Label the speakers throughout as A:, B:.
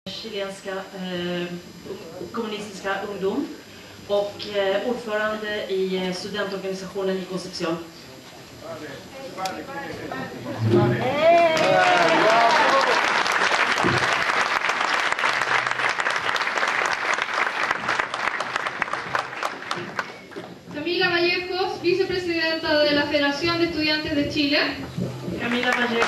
A: chilenska kommunistiska ungdom och ordförande i studentorganisationen i Concepción.
B: Camila Vallejos, vicepresidenta de la Federación de Estudiantes de Chile.
A: Camila Vallejos,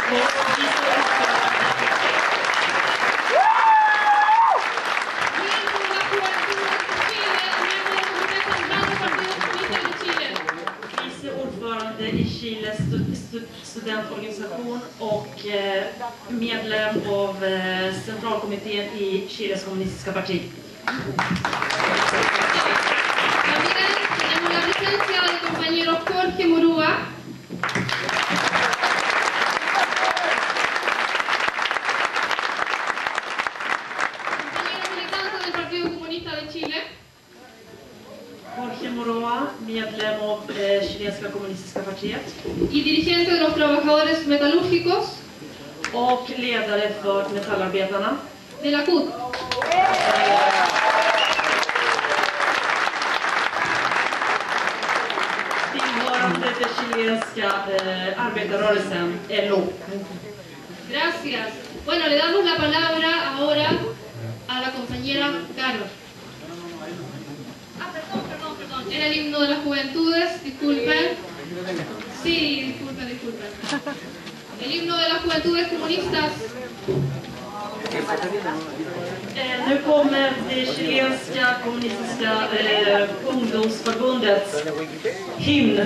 A: viceordförande i Chiles studentorganisation och medlem av centralkommittén i Chiles kommunistiska parti.
B: También tenemos la presencia del compañero Jorge Murúa. Compañero militante del Partido Comunista de Chile.
A: Jorge Moroa, medlem av chilenska kommunistiska partiet.
B: Y dirigente de los trabajadores metalúrgicos.
A: Och ledare för metallarbetarna.
B: De la CUT.
A: Tillhörande den chilenska arbetarrörelsen, LO.
B: Gracias. Bueno, le damos la palabra ahora a la compañera Caro. Perdón. Era el himno de las juventudes, disculpen. Sí, disculpen. El himno de las juventudes comunistas.
A: Nu kommer det chilenska kommunistiska ungdomsförbundets hymn.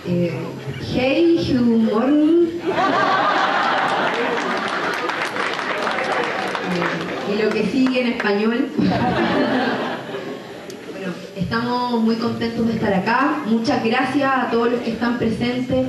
C: Hej, humor. Y lo que sigue en español. Bueno, estamos muy contentos de estar acá. Muchas gracias a todos los que están presentes.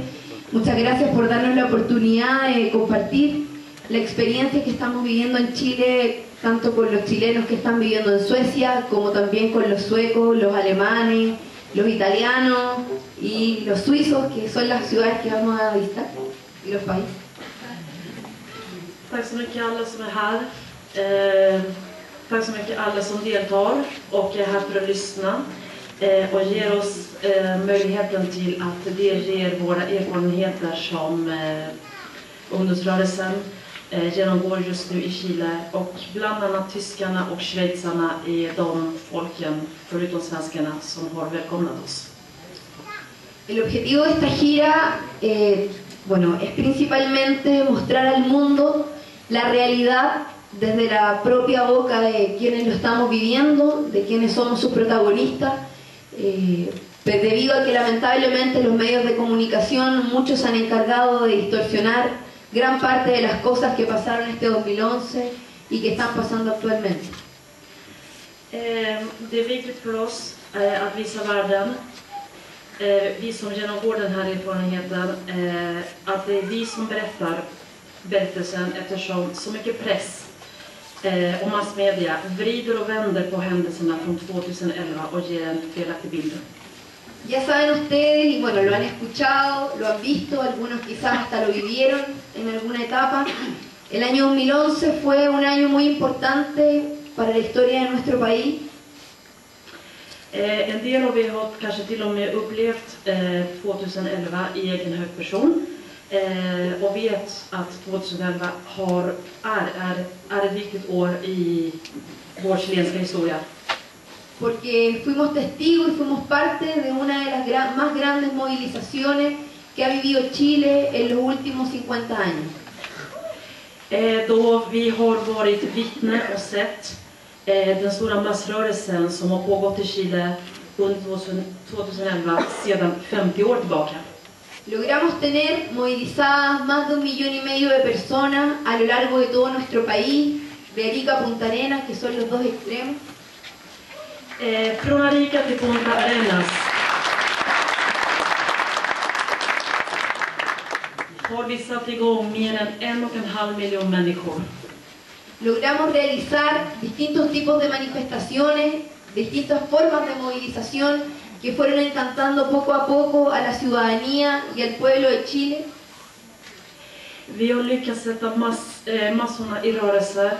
C: Muchas gracias por darnos la oportunidad de compartir la experiencia que estamos viviendo en Chile, tanto con los chilenos que están viviendo en Suecia, como también con los suecos, los alemanes, los italianos y los suizos, que son las ciudades que vamos a visitar, y los países.
A: Tack så mycket alla som är här. Tack så mycket alla som deltar och är här för att lyssna och ger oss möjligheten till att delge våra erfarenheter som ungdomsrörelsen genomgår just nu i Chile, och bland annat tyskarna och schweizarna är de folken, förutom svenskarna, som har välkomnat oss.
C: El objetivo de esta gira bueno, es principalmente mostrar al mundo la realidad desde la propia boca de quienes lo estamos viviendo, de quienes somos sus protagonistas, debido a que lamentablemente los medios de comunicación, muchos se han encargado de distorsionar gran parte de las cosas que pasaron este 2011 y que están pasando actualmente.
A: Det är viktigt för oss att visa världen, vi som genomgår den här erfarenheten, att det är vi som berättar berättelsen, eftersom så mycket press och massmedia vrider och vänder på händelserna från 2011 och ger en felaktig bild.
C: Ya saben ustedes, y bueno, lo han escuchado, lo han visto, algunos quizás hasta lo vivieron en alguna etapa. El año 2011 fue un año muy importante para la historia de nuestro país.
A: En del av er har kanske till och med upplevt 2011 i egen hög person och vet att 2011 är ett viktigt år i vår chilenska historia.
C: Porque fuimos testigos y fuimos parte de una de las más grandes movilizaciones que ha vivido Chile en los últimos 50 años.
A: Då vi har varit vittne och sett den stora massrörelsen som har pågått i Chile under 2011 sedan 50 år tillbaka.
C: Logramos tener movilizadas más de 1,5 millones de personas a lo largo de todo nuestro país, de Arica a Punta Arenas, que son los dos extremos.
A: Från Arica till Punta Arenas har vi satt igång mer än 1,5 miljon människor.
C: Logramos realizar distintos tipos de manifestaciones, distintas formas de movilización que fueron encantando poco a poco a la ciudadanía y al pueblo de Chile.
A: Vi har lyckats sätta massorna i rörelse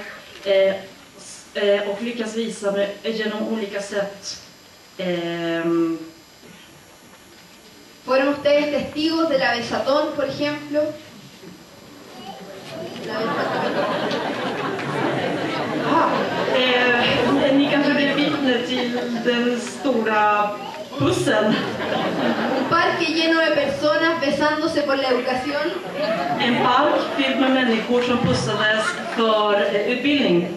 A: och lyckas visa genom olika sätt.
C: Fueron ustedes testigos de la Besatón, por ejemplo.
A: Ni kanske blir vittne till den stora bussen.
C: Un parque lleno de personas besándose por la educación.
A: En park fylld med människor som pussades för utbildning.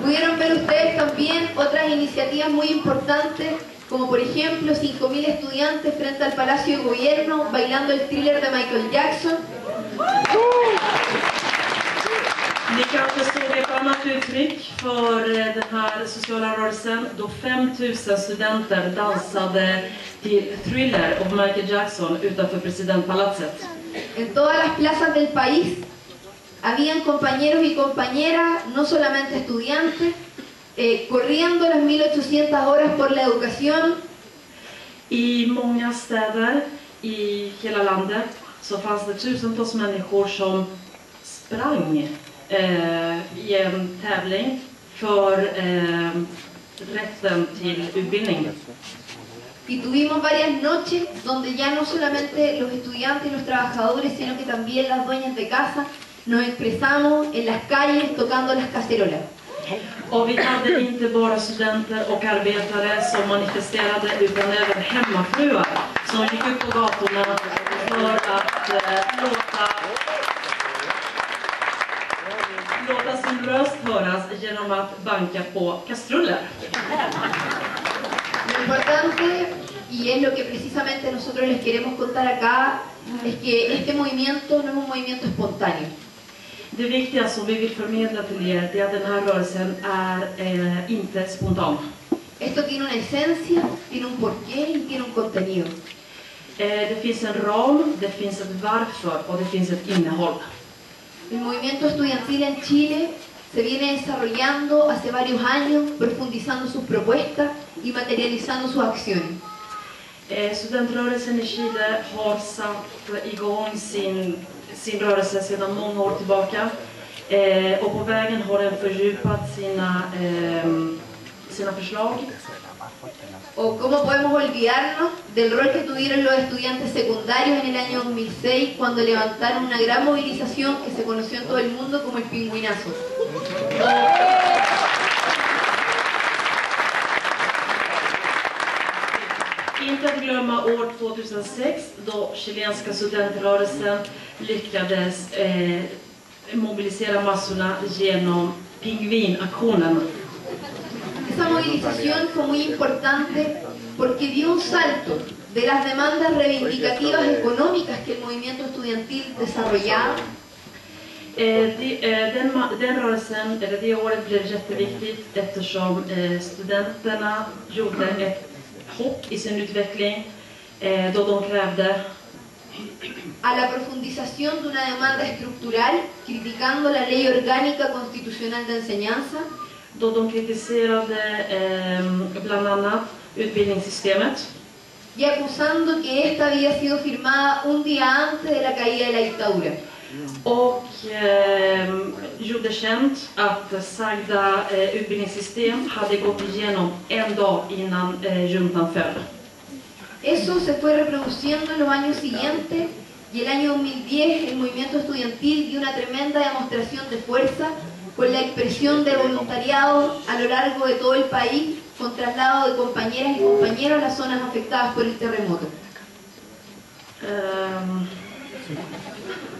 C: Pudieron ver ustedes también otras iniciativas muy importantes, como por ejemplo 5.000 estudiantes frente al Palacio de Gobierno bailando el Thriller de Michael Jackson.
A: Ni kanske såg ett annat uttryck för den här sociala rörelsen då 5,000 studenter dansade till Thriller av Michael Jackson utanför presidentpalatset.
C: En todas las plazas del país habían compañeros y compañeras, no solamente estudiantes, corriendo las 1.800 horas por la educación.
A: I många städer i hela landet så fanns det tusentals människor som sprang i en tävling för rätten till utbildning.
C: Y tuvimos varias noches donde ya no solamente los estudiantes y los trabajadores, sino que también las dueñas de casa nos expresamos en las calles tocando las cacerolas.
A: Och vi hade inte bara studenter och arbetare som manifesterade utan även hemmafruar som gick ut på gatorna för att låta sin röst höras genom att banka på kastruller.
C: Lo importante y es lo que precisamente nosotros les queremos contar acá, es que este movimiento no es un movimiento espontáneo.
A: Det viktiga som vi vill förmedla till er är att den här rörelsen är inte spontan.
C: Esto tiene una esencia, tiene un porqué y tiene un contenido.
A: Det finns en ram, det finns ett varför och det finns ett innehåll.
C: El movimiento estudiantil en Chile se viene desarrollando hace varios años, profundizando sus propuestas y materializando sus acciones.
A: Studentrörelsen i Chile har satt igång sin rörelse sedan många år tillbaka. Och på vägen har den fördjupat sina förslag.
C: ¿O cómo podemos olvidarnos del rol que tuvieron los estudiantes secundarios en el año 2006 cuando levantaron una gran movilización que se conoció en todo el mundo como el pingüinazo?
A: Inte att glömma år 2006 då chilenska studentrörelsen lyckades mobilisera massorna genom pingvinaktionen.
C: Esa movilización fue muy importante porque dio un salto de las demandas reivindicativas económicas que el movimiento estudiantil desarrollaba.
A: Den rörelsen, eller det året blev jätteviktigt eftersom studenterna gjorde ett hopp i sin utveckling då de krävde
C: a la profundización de una demanda estructural criticando la ley orgánica constitucional de enseñanza.
A: Då de kritiserade bland annat utbildningssystemet.
C: Y acusando que esta había sido firmada un día antes de la caída de la dictadura.
A: Och gjorde känt att sagda utbildningssystem hade gått igenom en dag innan juntan föll.
C: Eso se fue reproduciendo en los años siguientes y el año 2010 el movimiento estudiantil dio una tremenda demostración de fuerza con la expresión de voluntariado a lo largo de todo el país con traslado de compañeras y compañeros a las zonas afectadas por el terremoto.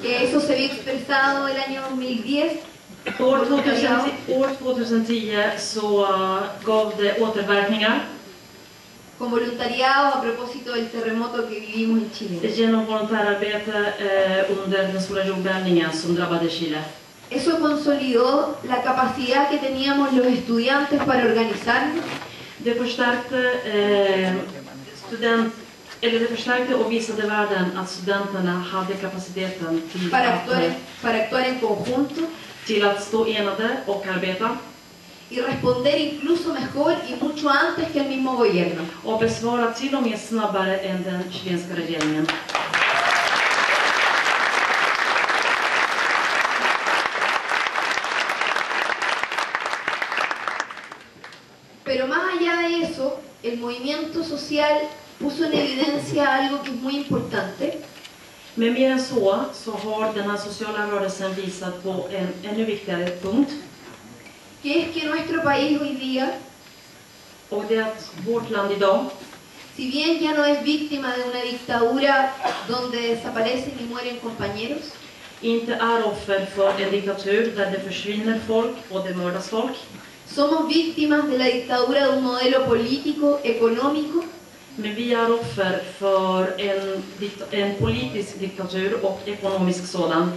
C: Que eso se vio expresado el año 2010.
A: År 2010 så gav det återverkningar.
C: Con voluntariado a propósito del terremoto que vivimos en Chile.
A: Genom volontärarbete under den stora jordbävningen som drabbade Chile.
C: Eso consolidó la capacidad que teníamos los estudiantes para organizarnos.
A: Det förstärkte och visade världen att studenterna hade kapaciteten till
C: para actuar en conjunto,
A: till att stå enade och arbeta.
C: Y responder incluso mejor y mucho antes que el mismo gobierno.
A: Och besvara till och med snabbare än den chilenska regeringen.
C: Pero más allá de eso, el movimiento social puso en evidencia algo que es muy importante.
A: Men mer än så har den här sociala rörelsen visat på en ännu viktigare punkt.
C: Que es que nuestro país hoy día,
A: och det är att vårt land idag,
C: si bien ya no es víctima de una dictadura donde desaparecen y mueren compañeros,
A: inte är offer för en diktatur där det försvinner folk och det mördas folk.
C: Somos víctimas de la dictadura de un modelo político, económico,
A: men vi är offer för en politisk diktatur och ekonomisk sådan.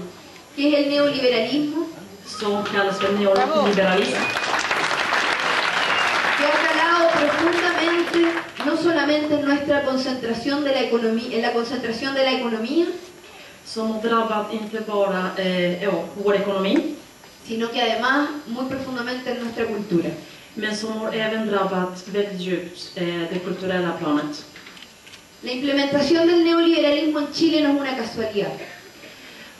C: Que es el neoliberalismo.
A: Som kallas för neoliberalism.
C: Que ha calado profundamente, no solamente en nuestra concentración de la economía, en la concentración de la economía,
A: som har drabbat inte bara vår ekonomi,
C: sino que además muy profundamente en nuestra cultura.
A: Men som har även drabbat väldigt djupt det kulturella planet.
C: La implementación del neoliberalismo en Chile no es una casualidad.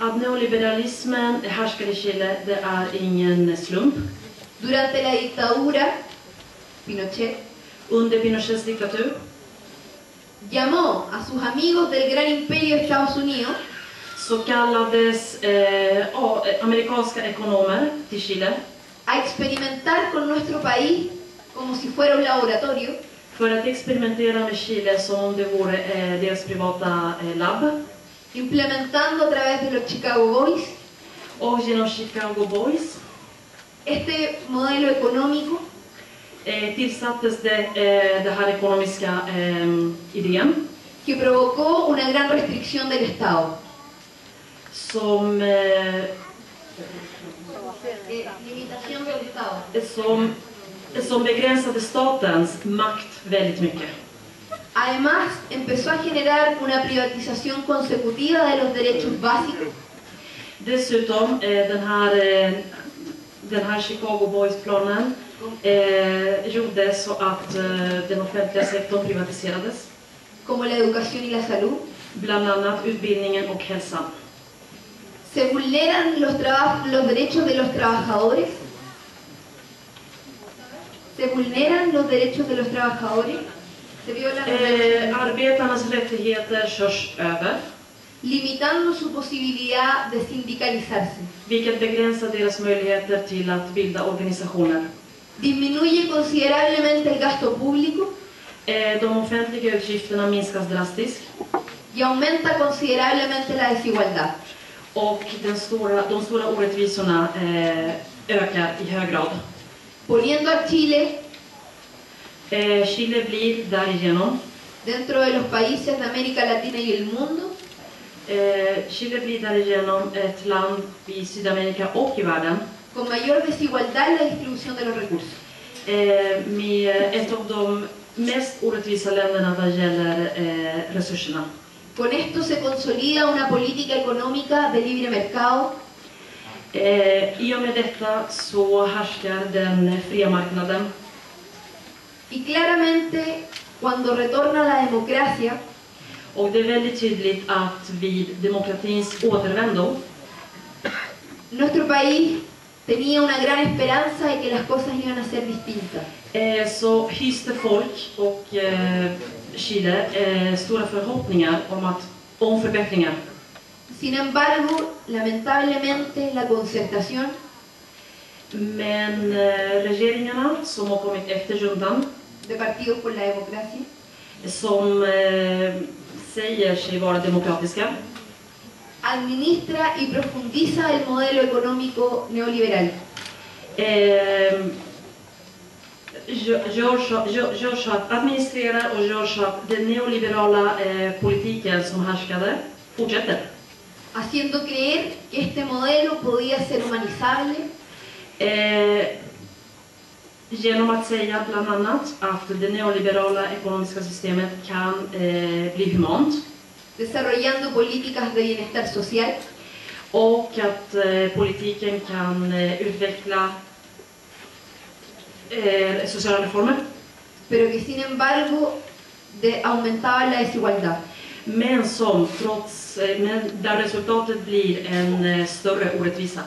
A: Att neoliberalismen härskar i Chile, det är ingen slump.
C: Durante la dictadura, Pinochet,
A: under Pinochets diktatur,
C: llamó a sus amigos del gran imperio de Estados Unidos,
A: så kallades amerikanska ekonomer till Chile
C: a experimentar con nuestro país como si fuera un laboratorio,
A: för att experimentera med Chile som om det vore deras privata labb.
C: Implementando a través de los Chicago Boys,
A: och genom Chicago Boys,
C: este modelo económico
A: tillsattes det här ekonomiska idén
C: que provocó una gran restricción del Estado. Limitación del Estado.
A: Som begränsade statens makt väldigt mycket.
C: Además, empezó a generar una privatización consecutiva de los derechos básicos.
A: Dessutom, den här Chicago Boys-planen gjorde så att den offentliga sektorn privatiserades.
C: Como la educación y la salud.
A: Bland annat utbildningen och hälsan.
C: Se vulneran los derechos de los trabajadores. Se vulneran los derechos de los trabajadores. Se violan
A: arbetarnas rättigheter körs över.
C: Limitando su posibilidad de sindicalizarse.
A: Vilket begränsar deras möjligheter till att bilda organisationer.
C: Disminuye considerablemente el gasto público.
A: De offentliga utgifterna minskas drastiskt.
C: Y aumenta considerablemente la desigualdad.
A: Och de stora orättvisorna ökar i hög grad.
C: Poniendo a Chile
A: Chile blir därigenom
C: dentro de los países de América Latina y el mundo
A: Chile blir därigenom ett land i Sydamerika och i världen
C: con mayor desigualdad en la distribución de los recursos.
A: Med ett av de mest orättvisa länderna vad gäller resurserna.
C: Con esto se consolida una política económica de libre mercado.
A: I och med detta så härskar den fria marknaden.
C: Y claramente, cuando retorna la democracia,
A: och det är väldigt tydligt att vid demokratins återvändo
C: nuestro país tenía una gran esperanza de que las cosas iban a ser distintas.
A: Så hyste folk och Chile stora förhoppningar om förbättringar.
C: Sin embargo, lamentablemente, la concertación
A: Men regeringarna som har kommit efter juntan
C: de Partidos por la Democracia
A: som säger sig vara demokratiska
C: administra y profundiza el modelo económico neoliberal.
A: Gör så att administrera och gör så att den neoliberala politiken som härskade fortsätter.
C: Haciendo creer que este modelo podía ser humanizable.
A: Genom att säga bland annat att det neoliberala ekonomiska systemet kan bli humant.
C: Desarrollando políticas de bienestar social.
A: Och att politiken kan utveckla sociala reformer.
C: Pero que sin embargo aumentaba la desigualdad.
A: Men där resultatet blir en större orättvisa.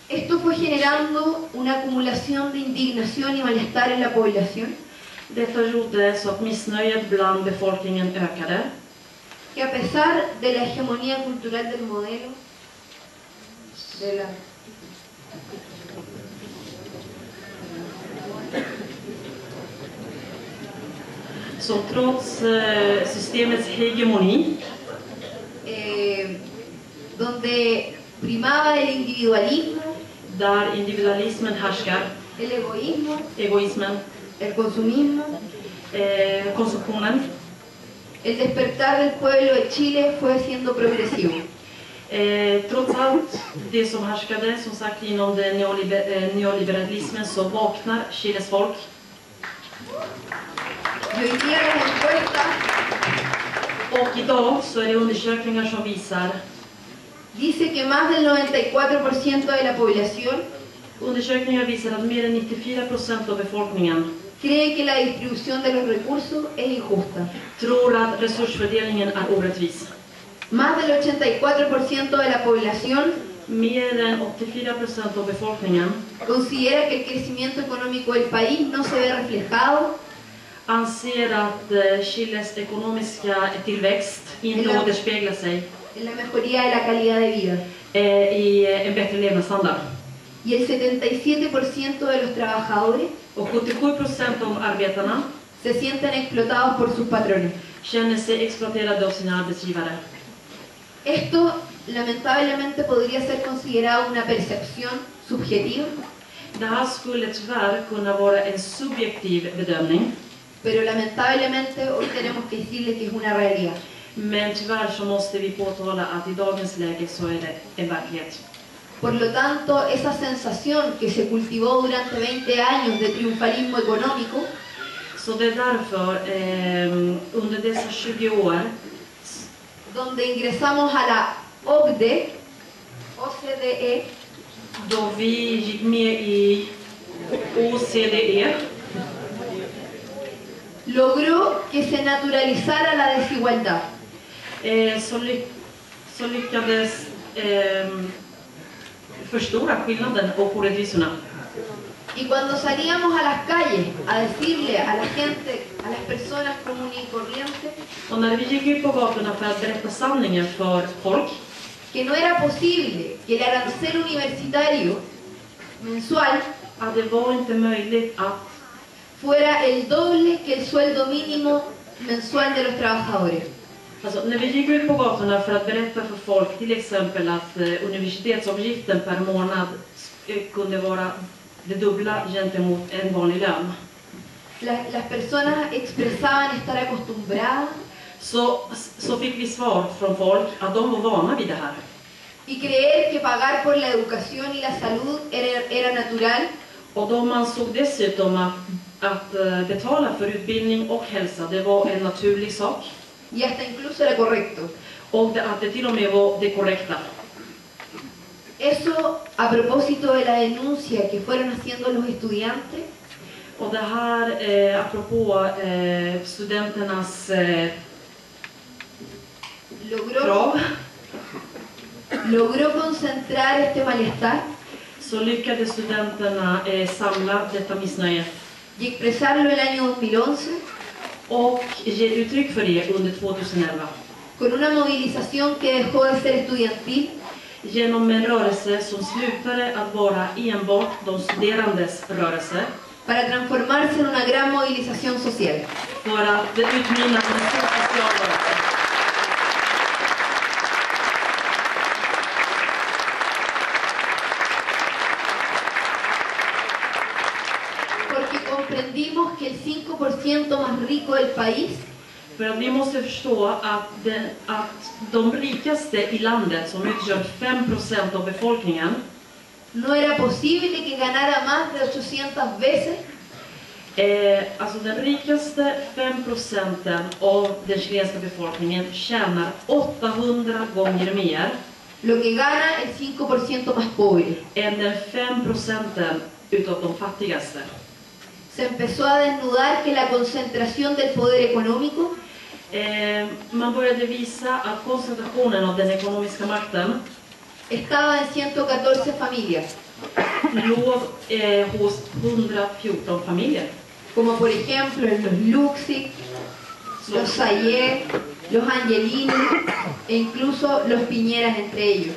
C: Esto fue generando una acumulación de indignación y malestar en la población.
A: Detta gjorde så att missnöjet bland befolkningen ökade.
C: Que a pesar de la hegemonía cultural del modelo,
A: Så trots systemets hegemoni,
C: donde primaba el individualismo,
A: där individualismen härskar,
C: el
A: egoismen,
C: el consumismo,
A: konsumtionen,
C: el despertar del pueblo de Chile fue siendo progresivo.
A: Trots allt det som härskade, som sagt, inom den neoliberalismen så vaknar Chiles folk. Och idag så är det undersökningar som visar
C: dice que más del 94% de la población
A: undersökningar visar att mer än 94% av befolkningen
C: cree que la distribución de los recursos es injusta.
A: Tror att resursfördelningen är orättvis.
C: Más del 84% de la población
A: mer än 84% av befolkningen
C: considera que el crecimiento económico del país no se ve reflejado
A: anser att Chiles ekonomiska tillväxt inte återspeglar sig
C: en la mejoría de la calidad de vida
A: i en bättre levnadsstandard.
C: Y el 77% de los trabajadores
A: och 77% av arbetarna
C: se sienten explotados por sus patrones.
A: Känner sig exploaterade av sina arbetsgivare.
C: Esto lamentablemente podría ser considerado una percepción subjetiva.
A: Det här skulle tyvärr kunna vara en subjektiv bedömning.
C: Pero lamentablemente hoy tenemos que decirle que es una realidad.
A: Men tyvärr så måste vi påtala att i dagens läge så är det en verklighet.
C: Por lo tanto, esa sensación que se cultivó durante 20 años de triunfalismo económico,
A: Så det är därför under dessa 20 år
C: donde ingresamos a la OCDE,
A: då vi gick med i OCDE,
C: logró que se naturalizara la desigualdad.
A: så lyckades förstora skillnaden och orättvisorna.
C: Y cuando salíamos a las calles a decirle a la gente, a las personas comunes y corrientes,
A: Och när vi gick ut på gatorna för att berätta sanningen för folk,
C: que no era posible que el arancel universitario mensual
A: att det var inte möjligt att
C: fuera el doble que el sueldo mínimo mensual de los trabajadores.
A: Alltså, när vi gick ut på gatorna för att berätta för folk till exempel att universitetsavgiften per månad kunde vara det dubbla gentemot en vanlig lön.
C: Las personas expresaban estar acostumbradas
A: Så fick vi svar från folk att de var vana vid det här.
C: y creer que pagar por la educación y la salud era natural,
A: Och de ansåg dessutom att betala för utbildning och hälsa, det var en naturlig sak.
C: y hasta incluso era correcto.
A: Och att det till och med var det korrekta.
C: Eso a propósito de la denuncia que fueron haciendo los estudiantes,
A: Och det här apropå studenternas
C: logró concentrar este malestar
A: så lyckades studenterna samla detta missnöje
C: y expresarlo el año 2011
A: och ge uttryck för det under 2011
C: con una movilización que dejó de ser estudiantil
A: genom en rörelse som slutade att vara enbart de studerandes rörelse
C: para transformarse en una gran movilización social.
A: för att utmynna en stor social rörelse.
C: Porque comprendimos que el 5% más rico del país
A: För att vi måste förstå att de rikaste i landet, som utgör 5% av befolkningen,
C: no era posible que ganara más de 800 veces
A: alltså den rikaste 5% av den chilenska befolkningen tjänar 800 gånger mer
C: lo que gana el 5% más pobre.
A: än den 5% utav de fattigaste.
C: Se empezó a desnudar que la concentración del poder económico
A: Man började visa att koncentrationen av den ekonomiska makten
C: estaba en 114 familias,
A: låg hos 114 familjer.
C: como por ejemplo los Luxig, los Sayé, los Angelini e incluso los Piñeras entre ellos.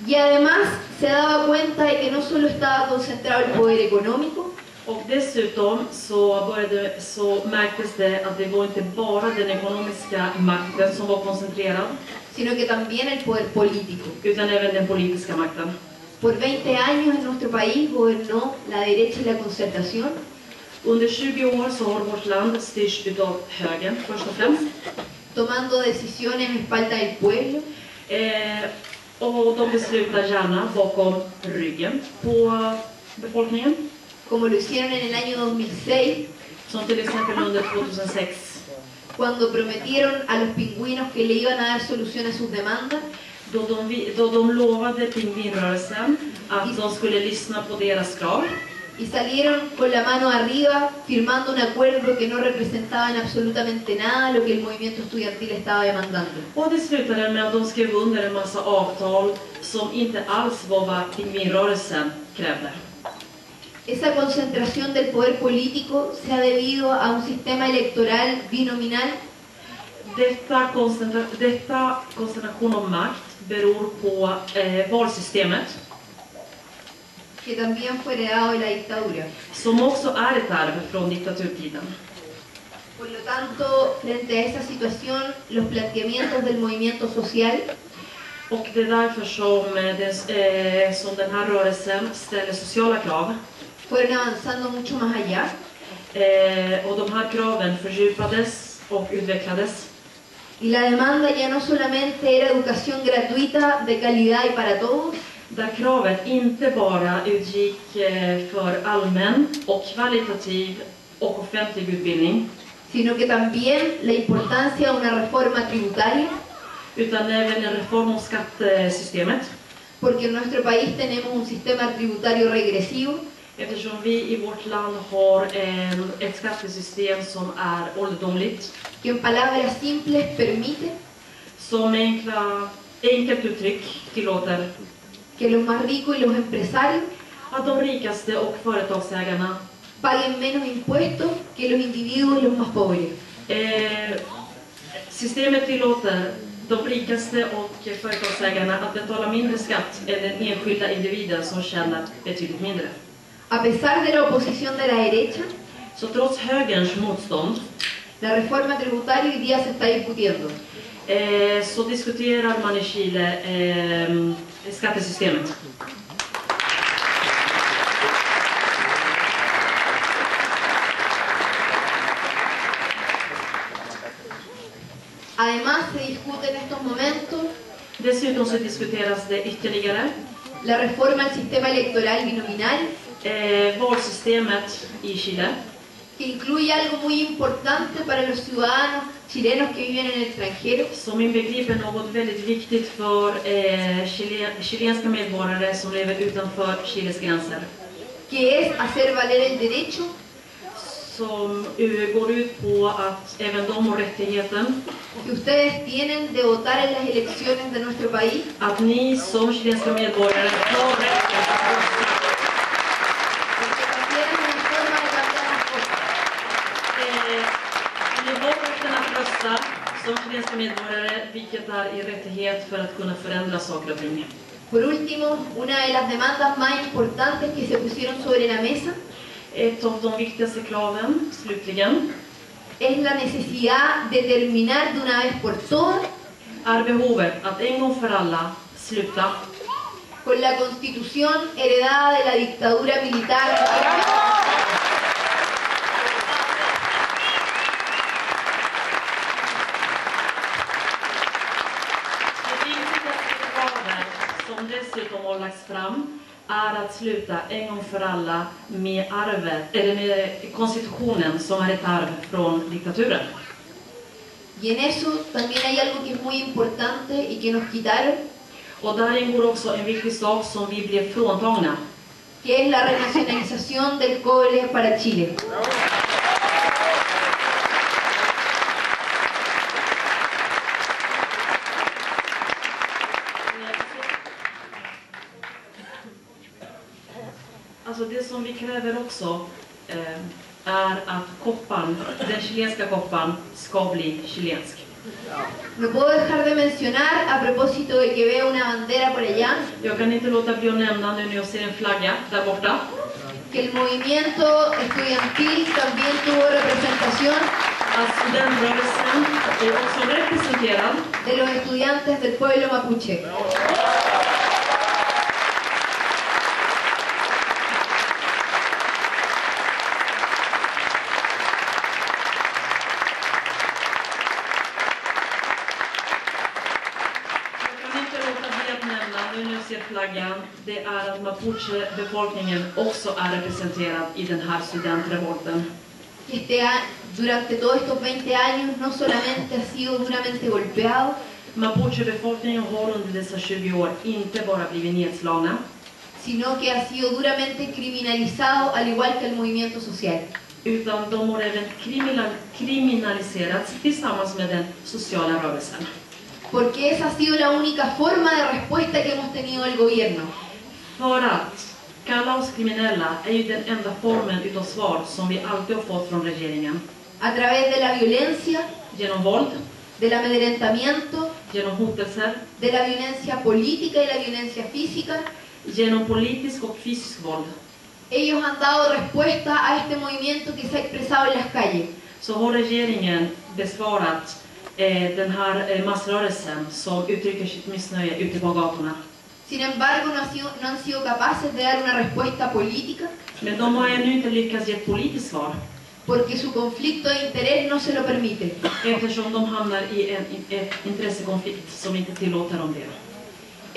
C: Y además se daba cuenta de que no solo estaba concentrado el poder económico,
A: Och dessutom så märktes det att det var inte bara den ekonomiska makten som var koncentrerad,
C: sino que también el poder político.
A: utan även den politiska makten.
C: Por 20 años en nuestro país gobernó la derecha y la concertación,
A: Under 20 år så har vårt land styrts utav högern först och främst.
C: tomando decisiones a espalda del pueblo,
A: Och de beslutar gärna bakom ryggen på befolkningen.
C: como lo hicieron en el año 2006,
A: Som till exempel under 2006.
C: cuando prometieron a los pingüinos que le iban a dar solución a sus demandas,
A: Då de lovade pingvinrörelsen att de skulle lyssna på deras krav.
C: y salieron con la mano arriba firmando un acuerdo que no representaban absolutamente nada lo que el movimiento estudiantil estaba demandando.
A: Och det slutade med att de skrev under en massa avtal som inte alls var vad pingvinrörelsen krävde.
C: Esa concentración del poder político se ha debido a un sistema electoral binominal
A: Detta koncentration av makt beror på valsystemet,
C: que también fue heredado de la dictadura.
A: som också är ett arv från diktaturtiden.
C: Por lo tanto, frente a esa situación, los planteamientos del movimiento social
A: Och det är därför som den här rörelsen ställer sociala krav.
C: fueron avanzando mucho más allá.
A: Och de här kraven fördjupades och utvecklades.
C: Y la demanda ya no solamente era educación gratuita, de calidad y para todos,
A: Där kravet inte bara utgick för allmän och kvalitativ och offentlig utbildning,
C: sino que también la importancia de una reforma tributaria,
A: utan även en reform av skattesystemet.
C: porque en nuestro país tenemos un sistema tributario regresivo,
A: Eftersom vi i vårt land har ett skattesystem som är ålderdomligt,
C: que en palabras simples permite
A: som enkelt uttryck tillåter
C: que los más ricos y los empresarios
A: att de rikaste och företagsägarna
C: paguen menos impuestos que los individuos y los más pobres.
A: Systemet tillåter de rikaste och företagsägarna att betala mindre skatt än den enskilda individen som tjänar betydligt mindre.
C: A pesar de la oposición de la derecha,
A: Så trots högerns motstånd
C: la reforma tributaria hoy día se está discutiendo.
A: Så diskuterar man i Chile skattesystemet.
C: Además, se discute en estos momentos
A: Dessutom så diskuteras det ytterligare
C: la reforma al sistema electoral binominal,
A: valsystemet i Chile,
C: que incluye algo muy importante para los ciudadanos chilenos que viven en el extranjero,
A: som inbegriper något väldigt viktigt för chilenska medborgare som lever utanför Chiles gränser.
C: que es hacer valer el derecho
A: Som går ut på att även de har rättigheten
C: que ustedes tienen de votar en las elecciones de nuestro país,
A: att ni som chilenska medborgare har rätten att rösta.
C: porque también es una forma de cambiar las cosas.
A: Ni har rätten att rösta som chilenska medborgare, vilket är er rättighet för att kunna förändra saker och ting.
C: Por último, una de las demandas más importantes que se pusieron sobre la mesa
A: Ett av de viktigaste kraven, slutligen,
C: es la necesidad de terminar de una vez por todas
A: är behovet att en gång för alla sluta
C: con la constitución heredada de la dictadura militar.
A: Det viktigaste kravet som dessutom har lagts fram är att sluta en gång för alla med med konstitutionen som är ett arv från diktaturen.
C: Y en eso también hay algo que es muy importante y que nos quitaron,
A: Och där ingår också en viktig sak som vi blev fråntagna.
C: que es la renacionalización del cobre para Chile.
A: Alltså det som vi kräver också är att kopparn, den chilenska kopparn ska bli chilensk.
C: No puedo dejar de mencionar, a propósito de que veo una bandera por allá,
A: Jag kan inte låta bli att nämna nu när jag ser en flagga där borta,
C: que el movimiento estudiantil también tuvo representación
A: att studentrörelsen är också representerad
C: de los estudiantes del pueblo mapuche.
A: flaggan, det är att Mapuche-befolkningen också är representerad i den här studentrevolten.
C: Durante todos estos 20 años no solamente ha sido duramente golpeado,
A: Mapuche-befolkningen har under dessa 20 år inte bara blivit nedslagna,
C: sino que ha sido duramente criminalizado al igual que el movimiento social.
A: Utan de har även kriminaliserats tillsammans med den sociala rörelsen.
C: Porque esa ha sido la única forma de respuesta que hemos tenido del gobierno.
A: För att kalla oss kriminella är ju den enda formen utav svar som vi alltid har fått från regeringen.
C: A través de la violencia,
A: Genom våld,
C: del amedrentamiento,
A: genom hotelser,
C: de la violencia política y la violencia física,
A: genom politisk och fysisk våld.
C: ellos han dado respuesta a este movimiento que se ha expresado en las calles.
A: så har regeringen besvarat den här massrörelsen som uttrycker sitt missnöje ute på gatorna.
C: Sin embargo, no han sido capaces de dar una respuesta política
A: Men de har ännu inte lyckats ge ett politiskt svar
C: porque su conflicto de interés no se lo permite.
A: eftersom de hamnar i en intressekonflikt som inte tillåter dem det.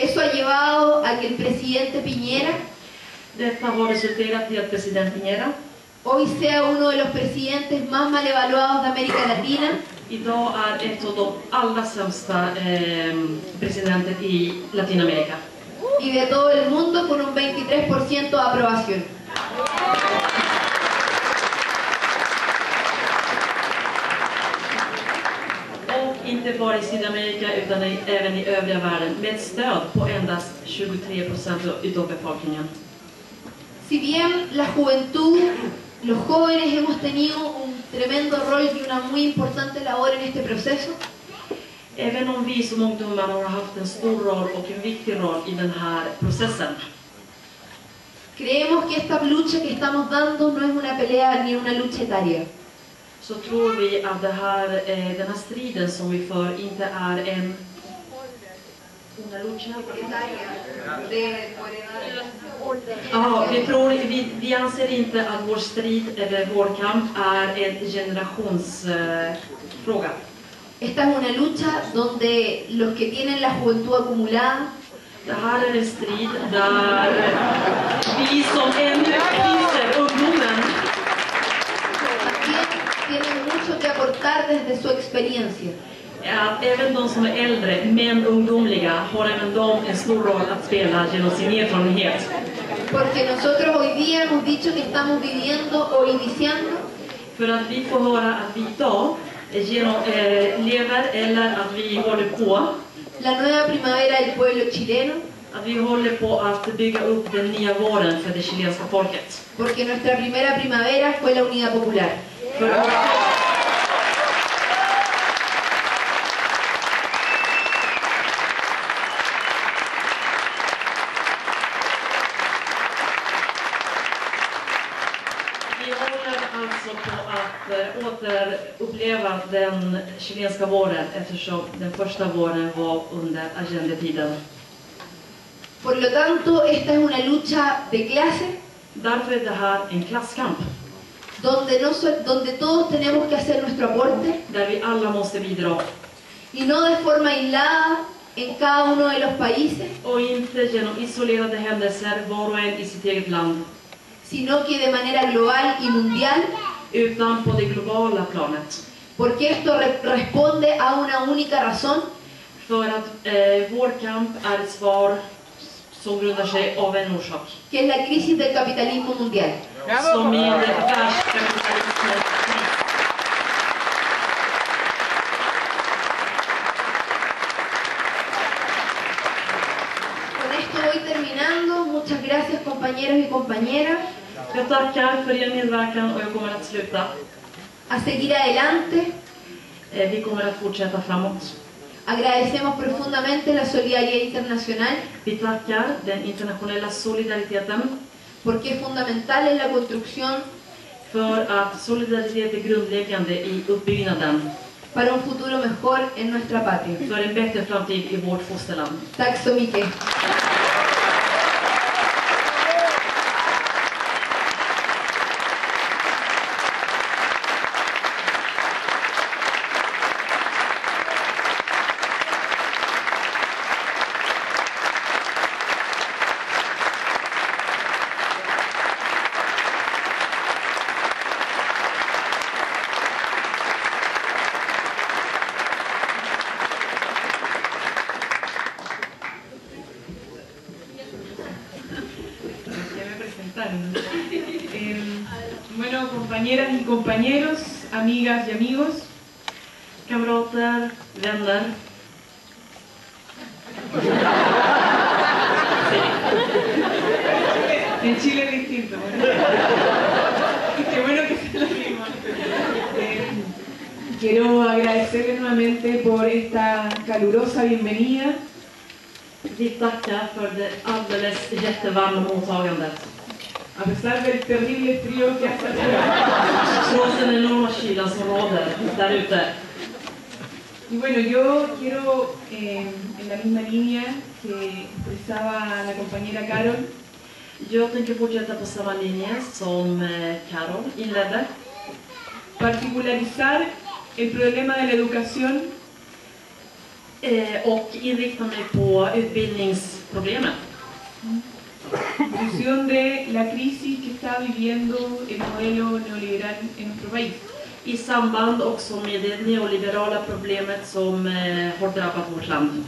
C: Eso ha llevado a que el presidente Piñera
A: Detta har resulterat i att president Piñera
C: hoy sea uno de los presidentes más mal evaluados de América Latina
A: idag är ett av de allra sämsta presidenter i Latinamerika.
C: y de todo el mundo con un 23% de aprobación.
A: Och inte bara i Sydamerika utan även i övriga världen med stöd på endast 23% utav befolkningen.
C: Si bien la juventud, los jóvenes hemos tenido un tremendo rol y una muy importante labor en este proceso,
A: Även om vi som ungdomar har haft en stor roll och en viktig roll i den här processen,
C: creemos que esta lucha que estamos dando no es una pelea ni una lucha etaria.
A: så tror vi att den här striden som vi för inte är en vi anser inte att vår strid eller vår kamp är en generationsfråga.
C: Esta es una lucha donde los que tienen la juventud acumulada
A: Det här är en strid där vi som ännu hyser ungdomen
C: también tienen mucho que aportar desde su experiencia.
A: att även de som är äldre men ungdomliga har även de en stor roll att spela genom sin erfarenhet.
C: Porque nosotros hoy día hemos dicho que estamos viviendo o iniciando
A: För att vi får höra att vi idag lever eller att vi håller på
C: la nueva primavera del pueblo chileno,
A: att vi håller på att bygga upp den nya våren för det chilenska folket.
C: porque nuestra primera primavera fue la Unidad Popular.
A: För att vi håller alltså på att återuppleva den chilenska våren eftersom den första våren var under Allende-tiden.
C: Por lo tanto, esta es una lucha de clase
A: Därför är det här en klasskamp
C: donde todos tenemos que hacer nuestro aporte
A: där vi alla måste bidra
C: y no de forma aislada en cada uno de los países,
A: och inte genom isolerade händelser var och en i sitt eget land
C: sino que de manera global y mundial,
A: utan på det globala planet.
C: porque esto responde a una única razón,
A: För att vår kamp är ett svar som grundar sig av en orsak.
C: que es la crisis del capitalismo mundial.
A: Som i världskapitalismens kris.
C: Con esto voy terminando. Muchas gracias, compañeros y compañeras.
A: Jag tackar för er medverkan och jag kommer att sluta.
C: A seguir adelante.
A: Vi kommer att fortsätta framåt.
C: Agradecemos profundamente la solidaridad internacional
A: Vi tackar den internationella solidariteten
C: porque es fundamental en la construcción
A: för att solidaritet är grundläggande i uppbyggnaden
C: para un futuro mejor en nuestra patria.
A: för en bättre framtid i vårt fosterland.
C: Tack så mycket.
D: Bueno, compañeras y compañeros, amigas y amigos,
A: Kamrater, vänner.
D: en Chile es distinto. Qué bueno que se lo mismo. Quiero agradecerles nuevamente por esta calurosa bienvenida.
A: Vi tackar för det alldeles jättevarma mottagandet.
D: a pesar del terrible frío que hace afuera.
A: Trots den enorma kylan som råder där ute.
D: Y bueno, yo quiero, en la misma línea que expresaba la compañera Carol,
A: Jag tänker fortsätta på samma linje som Carol inledde.
D: particularizar el problema de la educación
A: Och inrikta mig på utbildningsproblemet.
D: en función de la crisis que está viviendo el modelo neoliberal en nuestro país.
A: I samband också med det neoliberala problemet som har drabbat vårt land.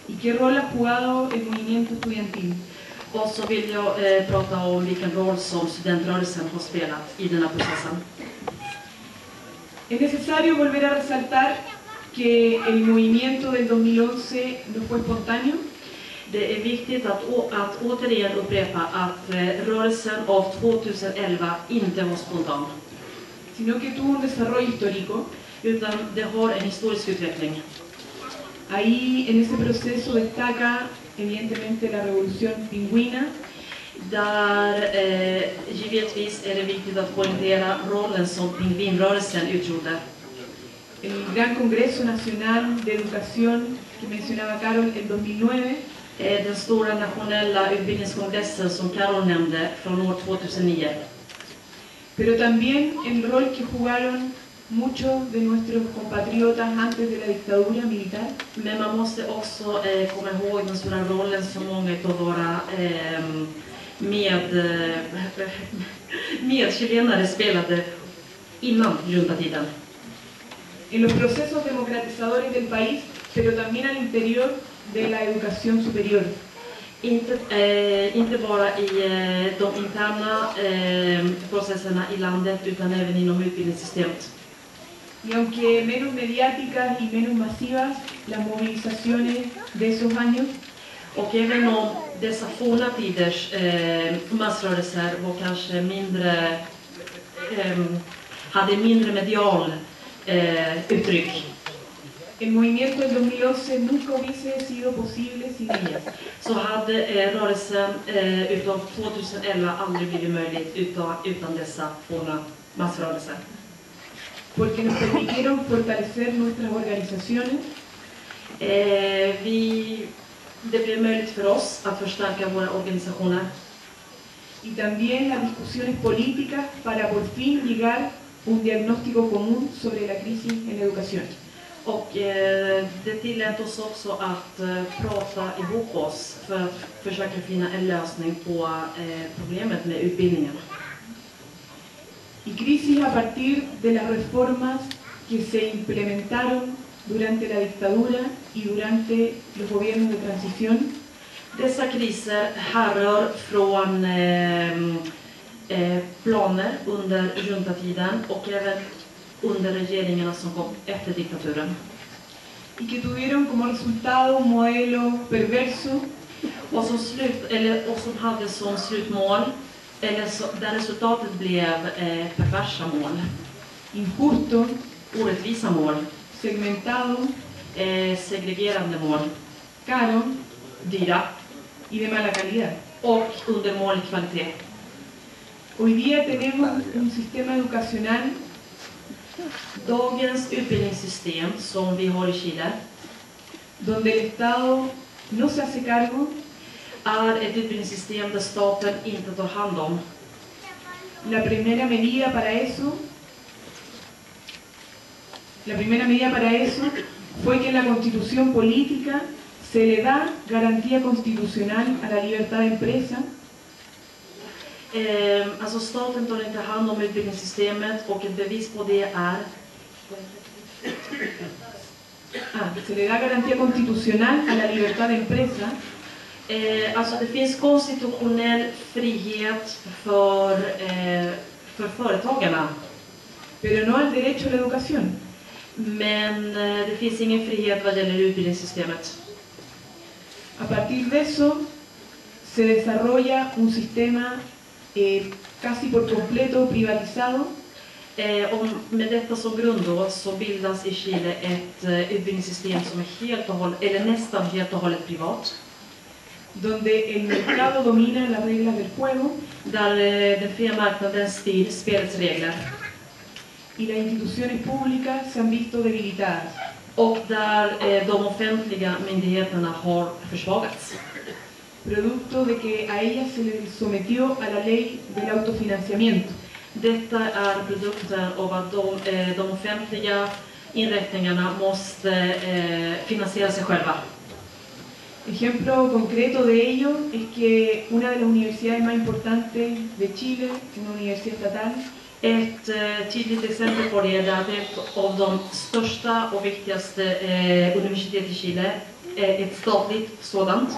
D: ¿Y qué rol ha jugado el movimiento estudiantil?
A: Och så vill jag prata om vilken roll som studentrörelsen har spelat i den här processen.
D: Es necesario volver a resaltar que el movimiento del 2011 no fue espontáneo,
A: Det är viktigt att återigen upprepa att rörelsen av 2011 inte var spontan,
D: sino que tuvo un desarrollo histórico.
A: utan det har en historisk utveckling.
D: Ahí en ese proceso destaca evidentemente la revolución pingüina,
A: Där givetvis är det viktigt att poängtera rollen som pingvinrörelsen utgjorde.
D: el Gran Congreso Nacional de Educación que mencionaba Carol en 2009,
A: Den stora nationella utbildningskongressen som Carol nämnde från år 2009.
D: pero también el rol que jugaron muchos de nuestros compatriotas antes de la dictadura militar,
A: Men man måste också komma ihåg den stora rollen som många av våra medchilenare spelade innan juntatiden.
D: en los procesos democratizadores del país, pero también al interior de la educación superior.
A: Inte bara i de interna processerna i landet utan även inom utbildningssystemet.
D: Y aunque menos mediáticas y menos masivas las movilizaciones de esos años,
A: Och även om dessa forna tiders massrörelser var kanske mindre, hade mindre medial uttryck,
D: el movimiento del 2011 nunca hubiese sido posible sin ellas.
A: så hade rörelsen utav 2011 aldrig blivit möjligt utan dessa forna massrörelser.
D: Porque nos permitieron fortalecer nuestras organizaciones,
A: Det blev möjligt för oss att förstärka våra organisationer
D: y también las discusiones políticas para por fin llegar a un diagnóstico común sobre la crisis en la educación.
A: och det tillät oss också att prata ihop oss för att försöka finna en lösning på problemet med utbildningen.
D: Y crisis a partir de las reformas que se implementaron durante la dictadura y durante los gobiernos de transición,
A: Dessa kriser härrör från planer under juntatiden och även under regeringarna som kom efter diktaturen.
D: y que tuvieron como resultado un modelo perverso
A: Och som hade som slutmål, där resultatet blev perversa mål,
D: injusto,
A: orättvisa mål,
D: segmentado,
A: segregerande mål,
D: caro
A: dyra
D: y de mala calidad.
A: och undermålig kvalitet.
D: Hoy día tenemos un sistema educacional
A: Dagens utbildningssystem som vi har i Chile
D: donde el Estado no se hace cargo,
A: är ett utbildningssystem där staten inte tar hand om.
D: la primera medida para eso fue que en la constitución política se le da garantía constitucional a la libertad de empresa,
A: Alltså staten tar inte hand om utbildningssystemet och ett bevis på det är
D: se le da garantía constitucional a la libertad de empresa,
A: alltså det finns konstitutionell frihet för företagarna,
D: pero no al derecho a la educación.
A: men det finns ingen frihet vad gäller utbildningssystemet.
D: A partir de eso se desarrolla un sistema casi por completo privatizado,
A: Och med detta som grund då, så bildas i Chile ett utbildningssystem som är helt och hållet, eller nästan helt och hållet privat.
D: donde el mercado domina las reglas del juego
A: där den fria marknaden styr spelets regler
D: y las instituciones públicas se han visto debilitadas.
A: och där de offentliga myndigheterna har försvagats.
D: Producto de que a ella se le sometió a la ley del autofinanciamiento.
A: Detta är produkten av att de offentliga inrättningarna måste finansiera sig själva.
D: Ejemplo concreto de ello es que una de las universidades más importantes de Chile, una universidad estatal,
A: Ett tydligt exempel på det är att ett av de största och viktigaste universitet i Chile, ett statligt sådant,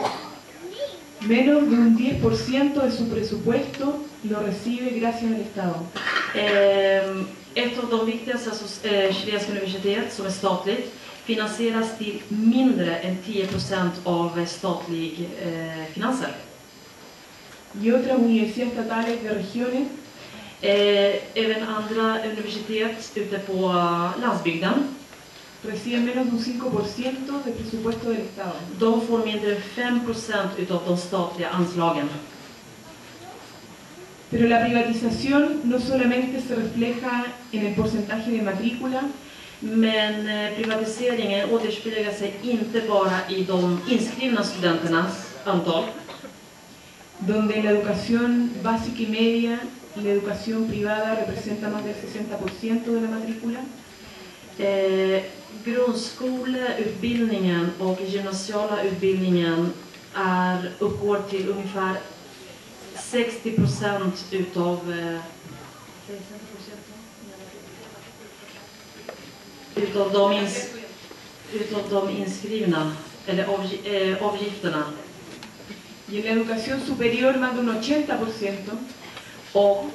D: menos de un 10% de su presupuesto lo recibe gracias al Estado.
A: ett av de viktigaste chilenska universitet som är statligt finansieras till mindre än 10% av statlig finanser.
D: Y otras universidades estatales de regiones
A: Även andra universitet ute på landsbygden,
D: reciben menos de un 5% del presupuesto del Estado.
A: de får mindre än 5% utav de statliga anslagen.
D: Pero la privatización no solamente se refleja en el porcentaje de matrícula,
A: Men privatiseringen återspeglar sig inte bara i de inskrivna studenternas antal,
D: donde la educación básica y media, la educación privada representa más del 60% de la matrícula.
A: Grundskoleutbildningen och gymnasiala utbildningen uppgår till ungefär 60% utav de inskrivna, eller avgifterna.
D: Y en la educación superior más de un 80%.
A: Och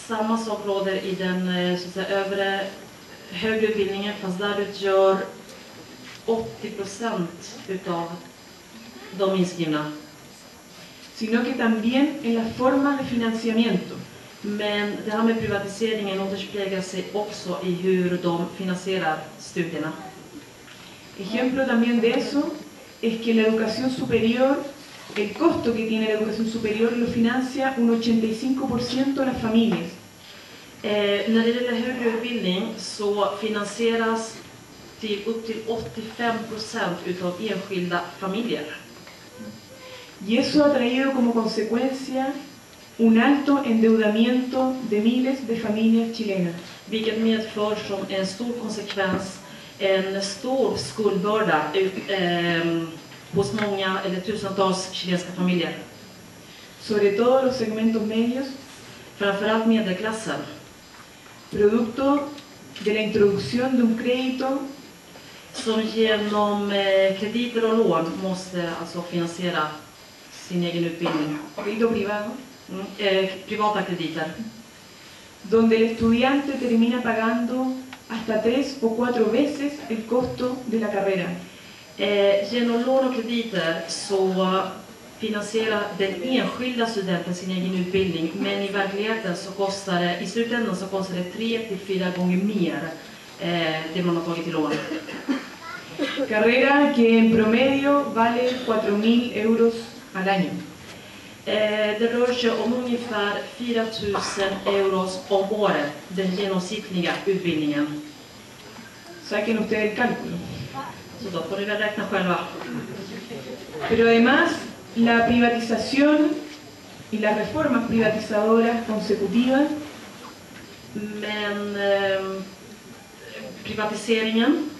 A: samma sak råder i den så att säga, övre högre utbildningen, fast där utgör 80% utav de inskrivna.
D: Sino que también en las formas de financiamiento.
A: Men det här med privatiseringen återspeglar sig också i hur de finansierar studierna.
D: Ejemplo también de eso es que la educación superior, el costo que tiene la educación superior lo financia un 85% de las familias.
A: När det gäller högre utbildning så finansieras upp till 85% utav enskilda familjer.
D: Y eso ha traído como consecuencia un alto endeudamiento de miles de familias chilenas.
A: Vilket medför som en stor konsekvens en stor skuldbörda hos många eller tusentals chilenska familjer.
D: Sobre todo los segmentos medios,
A: Framförallt medelklassen.
D: Producto de la introducción de un crédito
A: Som genom krediter och lån måste alltså finansiera sin egen utbildning.
D: crédito privado,
A: Privata krediter.
D: donde el estudiante termina pagando hasta 3 o 4 veces el costo de la carrera.
A: Genom lån och krediter så finansierar den enskilda studenten sin egen utbildning, men i verkligheten så kostar det, i slutändan så kostar det 3-4 gånger mer det man har tagit i lån.
D: Carrera que en promedio vale 4.000 euros al año.
A: Det rör sig om ungefär 4 000 euros om året, den genomsnittliga utbildningen.
D: Saquen ustedes el cálculo.
A: Så då får ni väl räkna själva.
D: Pero además, la privatización y las reformas privatizadoras consecutivas
A: Men privatiseringen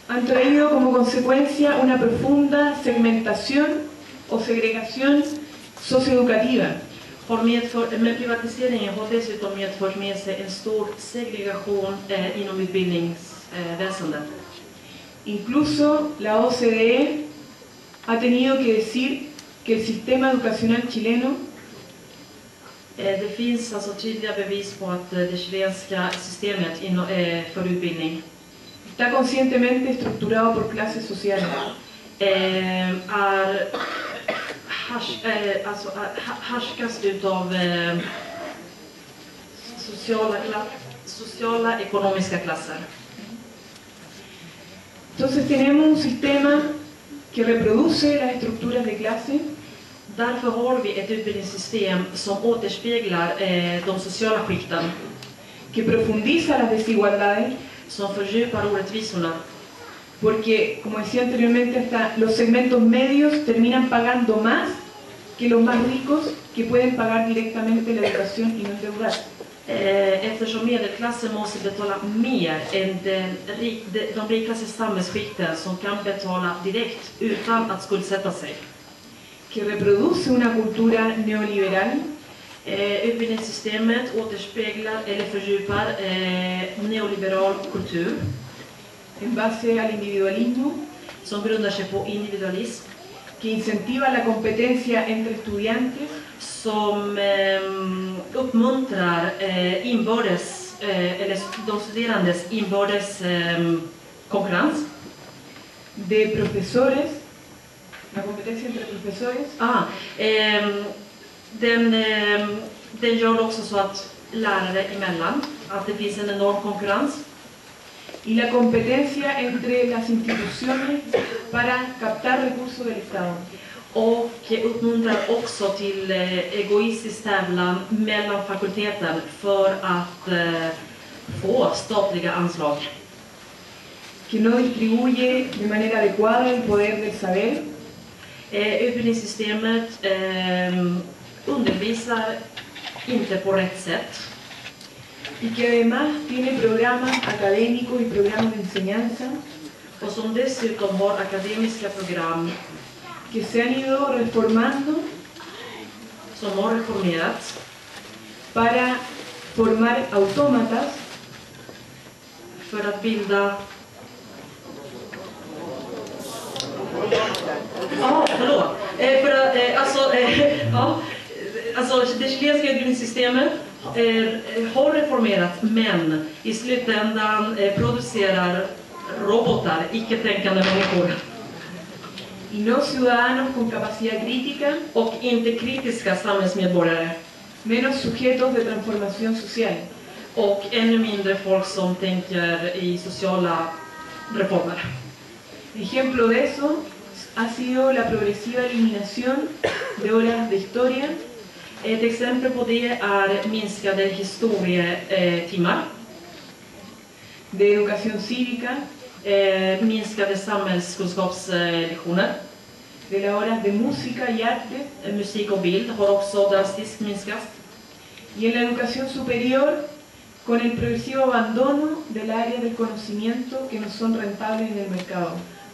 D: han traído como consecuencia una profunda segmentación o segregación socioeducativa.
A: Men privatiseringen har dessutom medfört med sig en stor segregation inom utbildningsväsendet.
D: Incluso la OCDE ha tenido que decir que el sistema educacional chileno
A: Det finns alltså tydliga bevis på att det chilenska systemet för utbildning
D: está conscientemente estructurado por clases sociales.
A: Härskas utav sociala ekonomiska klasser.
D: Entonces tenemos un sistema que reproduce las estructuras de clase,
A: Därför har vi ett utbildningssystem som återspeglar de sociala skikten,
D: que profundiza las desigualdades,
A: som fördjupar orättvisorna.
D: porque, como decía anteriormente, hasta los segmentos medios terminan pagando más que los más ricos, que pueden pagar directamente la educación y no endeudarse.
A: Eftersom medelklassen måste betala mer än de rikaste samhällsskikten som kan betala direkt utan att skuldsätta sig.
D: Que reproduce una cultura neoliberal,
A: Utbildningssystemet återspeglar eller fördjupar neoliberal kultur
D: en base al individualismo,
A: som grundar sig på individualism,
D: que incentiva la competencia entre estudiantes,
A: som uppmuntrar eller de studerandes inbördes konkurrens.
D: de profesores, la competencia entre profesores,
A: Den gör också så att lärare emellan, att det finns en enorm konkurrens.
D: y la competencia entre las instituciones para captar recursos del Estado.
A: Och uppmuntrar också till egoistisk tävlan mellan fakulteten för att få statliga anslag.
D: Que no distribuye de manera adecuada el poder del saber,
A: Utbildningssystemet undervisar inte på rätt sätt.
D: y que además tiene programas académicos y programas de enseñanza
A: Och som dessutom har akademiska program
D: que se han ido reformando
A: som har reformerats
D: para formar autómatas
A: för att bilda... Förlåt. Alltså det chilenska utbildningssystemet har reformerats, men i slutändan producerar robotar, icke-tänkande människor.
D: y no ciudadanos con capacidad crítica,
A: Och inte kritiska samhällsmedborgare.
D: menos sujetos de transformación social.
A: Och ännu mindre folk som tänker i sociala reformer.
D: Ejemplo de eso ha sido la progresiva eliminación de horas de historia,
A: Ett exempel på det är minskade historietimmar,
D: de educación cívica,
A: minskade samhällskunskapslektioner.
D: de las horas de música y arte,
A: Musik och bild har också drastiskt minskat.
D: y en la educación superior con el progresivo abandono del área del conocimiento que no son rentables en el mercado.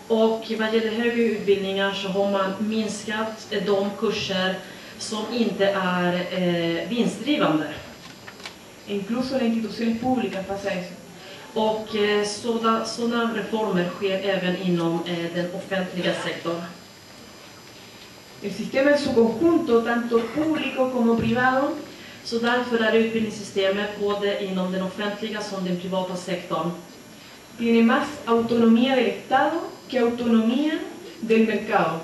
A: Och vad gäller högre utbildningar så har man minskat de kurser som inte är vinstdrivande.
D: Incluso en las instituciones públicas pasa eso.
A: Och sådana reformer sker även inom den offentliga sektorn.
D: El sistema en su conjunto, tanto público como privado,
A: Så därför är utbildningssystemet både inom den offentliga som den privata sektorn
D: tiene más autonomía del Estado que autonomía del mercado.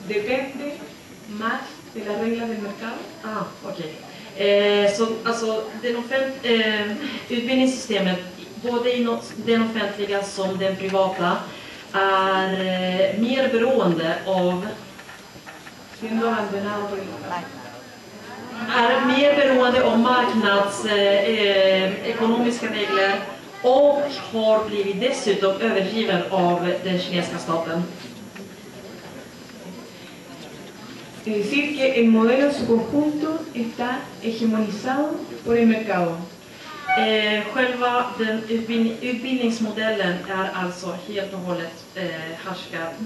D: Depende más de las reglas del mercado.
A: Okej. Så alltså utbildningssystemet, både inom den offentliga som den privata, är mer beroende av
D: Siendo abandonado por el Estado.
A: är mer beroende av ekonomiska regler och har blivit dessutom övergiven av den chilenska staten.
D: Es decir, que el modelo en su conjunto está hegemonizado por el mercado.
A: Själva den utbildningsmodellen är alltså helt och hållet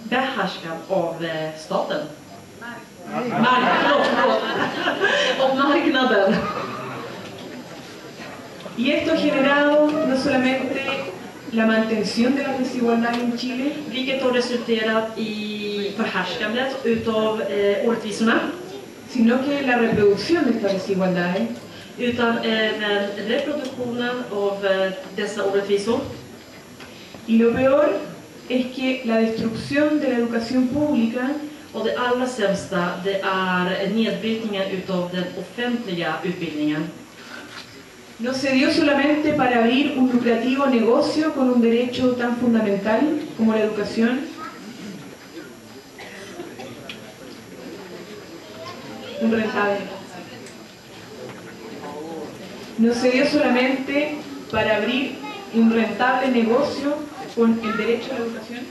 A: behärskad av staten. Av marknaden.
D: Y esto ha generado no solamente la mantención de las desigualdades en Chile,
A: Vilket har resulterat i förhärskandet utav orättvisorna,
D: sino que la reproducción de estas desigualdades
A: utan även reproduktionen av dessa orättvisor.
D: y lo peor es que la destrucción de la educación pública
A: Och det allra sämsta, det är nedbrytningen utav den offentliga utbildningen.
D: no se dio solamente para abrir un lucrativo negocio con un derecho tan fundamental como la educación. Un rentable. No se dio solamente para abrir un rentable negocio con el derecho a la educación.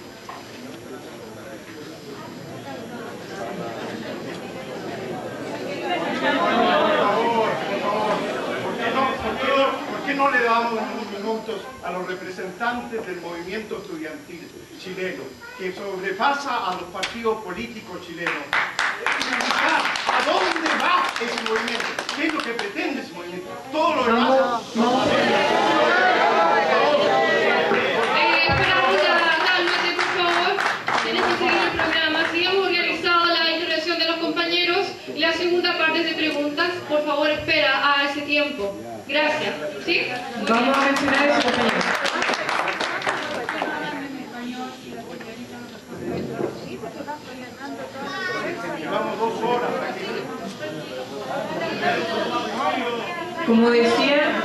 E: ¿Por qué no le damos unos minutos a los representantes del movimiento estudiantil chileno, que sobrepasa a los partidos políticos chilenos? ¿A dónde va ese movimiento? ¿Qué es lo que pretende ese movimiento? Todo lo demás...
B: Cálmate, por favor. Tienes que seguir el programa. Si hemos realizado la intervención de los compañeros y la segunda parte de preguntas, por favor espera a ese tiempo. Gracias. ¿Sí?
D: Vamos a mencionar eso, compañeros.
E: Llevamos 2 horas aquí.
D: Como decía,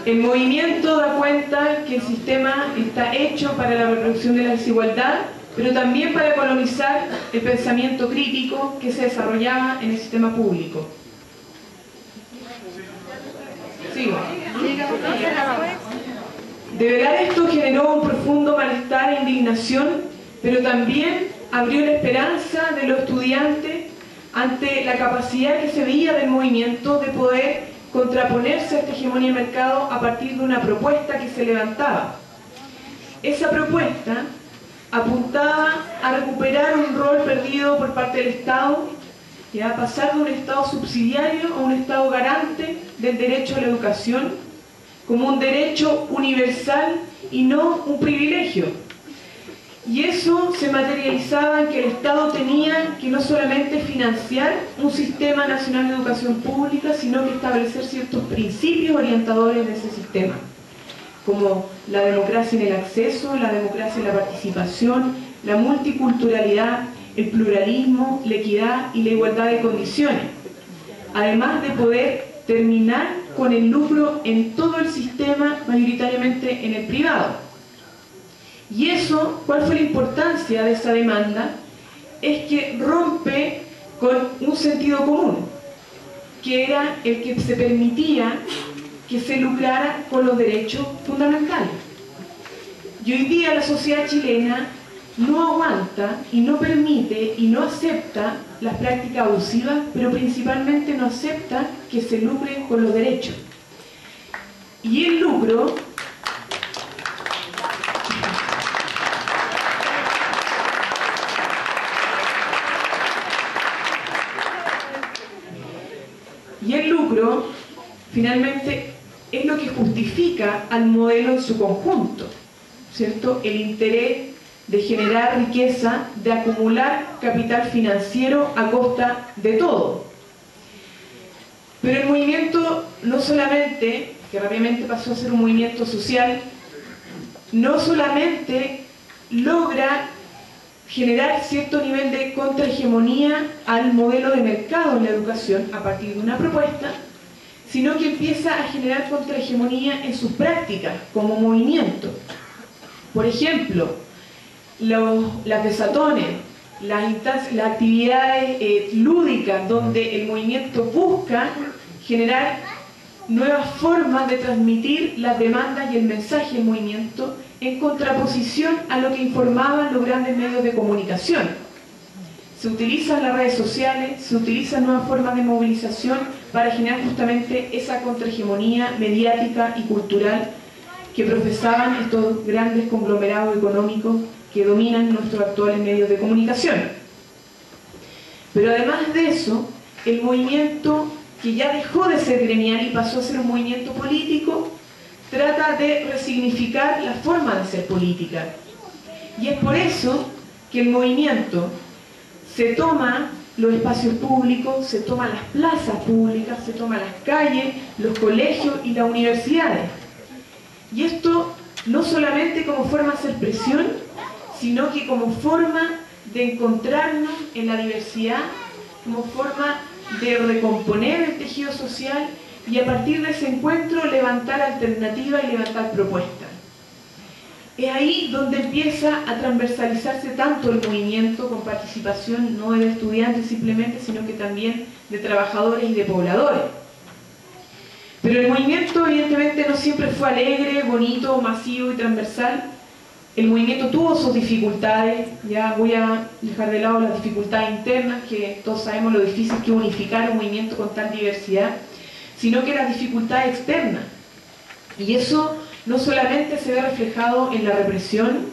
D: el movimiento da cuenta que el sistema está hecho para la reproducción de la desigualdad, pero también para colonizar el pensamiento crítico que se desarrollaba en el sistema público. Sigo. De verdad esto generó un profundo malestar e indignación, pero también abrió la esperanza de los estudiantes ante la capacidad que se veía del movimiento de poder contraponerse a esta hegemonía del mercado a partir de una propuesta que se levantaba. Esa propuesta apuntaba a recuperar un rol perdido por parte del Estado y a pasar de un Estado subsidiario a un Estado garante del derecho a la educación como un derecho universal y no un privilegio. Y eso se materializaba en que el Estado tenía que no solamente financiar un sistema nacional de educación pública, sino que establecer ciertos principios orientadores de ese sistema, como la democracia en el acceso, la democracia en la participación, la multiculturalidad, el pluralismo, la equidad y la igualdad de condiciones, además de poder terminar con el lucro en todo el sistema, mayoritariamente en el privado. Y eso, ¿cuál fue la importancia de esa demanda? Es que rompe con un sentido común, que era el que se permitía que se lucrara con los derechos fundamentales. Y hoy día la sociedad chilena no aguanta y no permite y no acepta las prácticas abusivas, pero principalmente no acepta que se lucre con los derechos. Y el lucro finalmente es lo que justifica al modelo en su conjunto, ¿cierto? El interés de generar riqueza, de acumular capital financiero a costa de todo. Pero el movimiento no solamente, que rápidamente pasó a ser un movimiento social, no solamente logra generar cierto nivel de contrahegemonía al modelo de mercado en la educación a partir de una propuesta, sino que empieza a generar contrahegemonía en sus prácticas como movimiento. Por ejemplo, las desatones, las actividades lúdicas donde el movimiento busca generar nuevas formas de transmitir las demandas y el mensaje del movimiento en contraposición a lo que informaban los grandes medios de comunicación. Se utilizan las redes sociales, se utilizan nuevas formas de movilización para generar justamente esa contrahegemonía mediática y cultural que profesaban estos grandes conglomerados económicos que dominan nuestros actuales medios de comunicación. Pero además de eso, el movimiento, que ya dejó de ser gremial y pasó a ser un movimiento político, trata de resignificar la forma de ser política. Y es por eso que el movimiento se toma los espacios públicos, se toma las plazas públicas, se toma las calles, los colegios y las universidades. Y esto no solamente como forma de hacer presión, sino que como forma de encontrarnos en la diversidad, como forma de recomponer el tejido social y a partir de ese encuentro levantar alternativas y levantar propuestas. Es ahí donde empieza a transversalizarse tanto el movimiento, con participación no de estudiantes simplemente, sino que también de trabajadores y de pobladores. Pero el movimiento evidentemente no siempre fue alegre, bonito, masivo y transversal. El movimiento tuvo sus dificultades, ya voy a dejar de lado las dificultades internas, que todos sabemos lo difícil que es unificar un movimiento con tal diversidad, sino que las dificultades externas. Y eso no solamente se ve reflejado en la represión